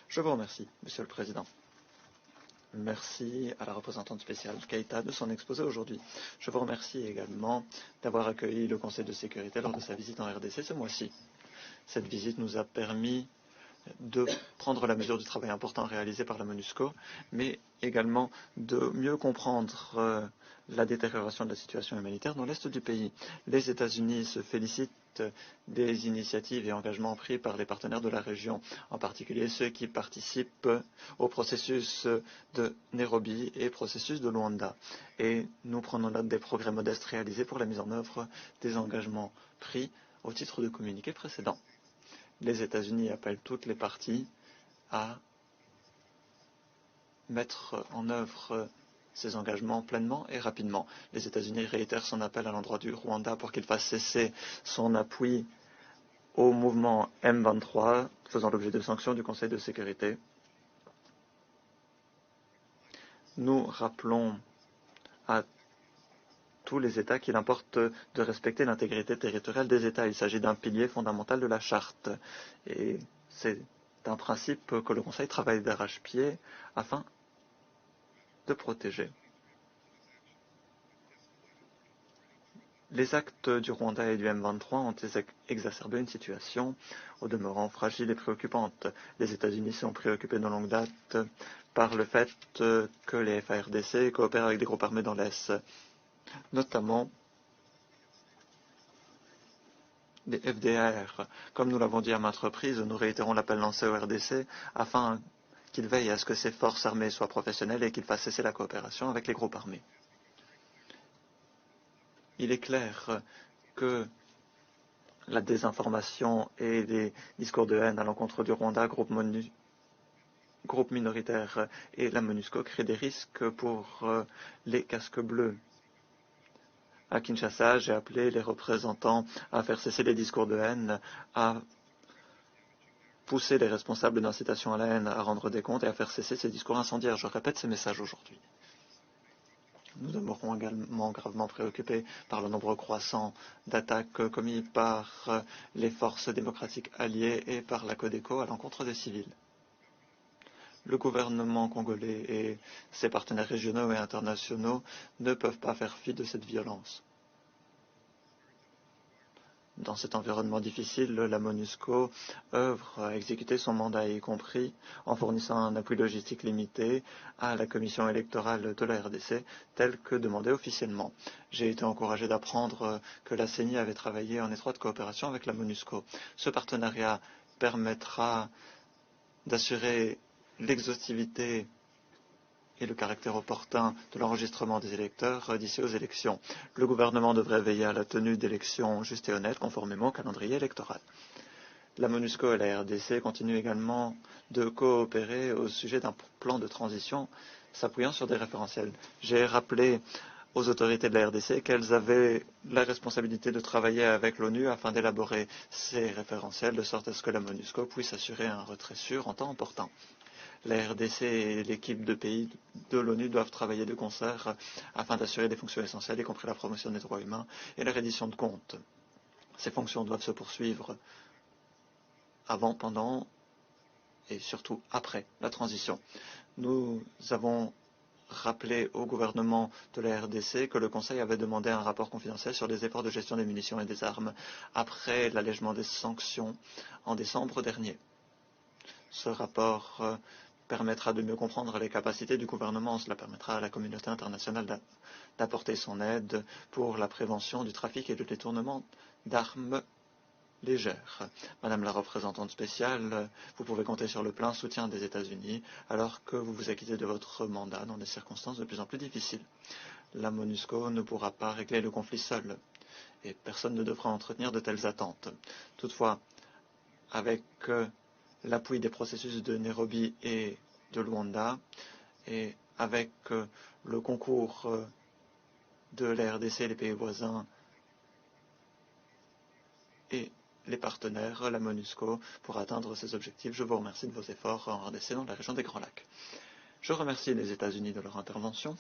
Je vous remercie, Monsieur le Président. Merci à la représentante spéciale Keïta de son exposé aujourd'hui. Je vous remercie également d'avoir accueilli le Conseil de sécurité lors de sa visite en RDC ce mois-ci. Cette visite nous a permis de prendre la mesure du travail important réalisé par la MONUSCO, mais également de mieux comprendre la détérioration de la situation humanitaire dans l'est du pays. Les États-Unis se félicitent des initiatives et engagements pris par les partenaires de la région, en particulier ceux qui participent au processus de Nairobi et processus de Luanda. Et nous prenons note des progrès modestes réalisés pour la mise en œuvre des engagements pris au titre de communiqué précédent. Les États-Unis appellent toutes les parties à mettre en œuvre ces engagements pleinement et rapidement. Les États-Unis réitèrent son appel à l'endroit du Rwanda pour qu'il fasse cesser son appui au mouvement M23, faisant l'objet de sanctions du Conseil de sécurité. Nous rappelons à tous les États qu'il importe de respecter l'intégrité territoriale des États. Il s'agit d'un pilier fondamental de la Charte. Et c'est un principe que le Conseil travaille d'arrache-pied afin de protéger. Les actes du Rwanda et du M23 ont exacerbé une situation au demeurant fragile et préoccupante. Les États-Unis sont préoccupés de longue date par le fait que les FARDC coopèrent avec des groupes armés dans l'Est, notamment des FDR. Comme nous l'avons dit à maintes reprises, nous réitérons l'appel lancé au RDC afin qu'il veille à ce que ces forces armées soient professionnelles et qu'il fasse cesser la coopération avec les groupes armés. Il est clair que la désinformation et les discours de haine à l'encontre du Rwanda, groupe minoritaire et la MONUSCO créent des risques pour les casques bleus. À Kinshasa, j'ai appelé les représentants à faire cesser les discours de haine, à pousser les responsables d'incitation à la haine à rendre des comptes et à faire cesser ces discours incendiaires. Je répète ces messages aujourd'hui. Nous demeurons également gravement préoccupés par le nombre croissant d'attaques commises par les forces démocratiques alliées et par la Codeco à l'encontre des civils. Le gouvernement congolais et ses partenaires régionaux et internationaux ne peuvent pas faire fi de cette violence. Dans cet environnement difficile, la MONUSCO œuvre à exécuter son mandat, y compris en fournissant un appui logistique limité à la commission électorale de la RDC, tel que demandé officiellement. J'ai été encouragé d'apprendre que la CENI avait travaillé en étroite coopération avec la MONUSCO. Ce partenariat permettra d'assurer l'exhaustivité et le caractère opportun de l'enregistrement des électeurs d'ici aux élections. Le gouvernement devrait veiller à la tenue d'élections justes et honnêtes conformément au calendrier électoral. La MONUSCO et la RDC continuent également de coopérer au sujet d'un plan de transition s'appuyant sur des référentiels. J'ai rappelé aux autorités de la RDC qu'elles avaient la responsabilité de travailler avec l'ONU afin d'élaborer ces référentiels de sorte à ce que la MONUSCO puisse assurer un retrait sûr en temps opportun. La RDC et l'équipe de pays de l'ONU doivent travailler de concert afin d'assurer des fonctions essentielles, y compris la promotion des droits humains et la reddition de comptes. Ces fonctions doivent se poursuivre avant, pendant et surtout après la transition. Nous avons rappelé au gouvernement de la RDC que le Conseil avait demandé un rapport confidentiel sur les efforts de gestion des munitions et des armes après l'allègement des sanctions en décembre dernier. Ce rapport permettra de mieux comprendre les capacités du gouvernement. Cela permettra à la communauté internationale d'apporter son aide pour la prévention du trafic et du détournement d'armes légères. Madame la représentante spéciale, vous pouvez compter sur le plein soutien des États-Unis alors que vous vous acquittez de votre mandat dans des circonstances de plus en plus difficiles. La MONUSCO ne pourra pas régler le conflit seul et personne ne devra entretenir de telles attentes. Toutefois, avec l'appui des processus de Nairobi et de Luanda, et avec le concours de la RDC et les pays voisins et les partenaires, la MONUSCO, pour atteindre ces objectifs. Je vous remercie de vos efforts en RDC dans la région des Grands Lacs. Je remercie les États-Unis de leur intervention.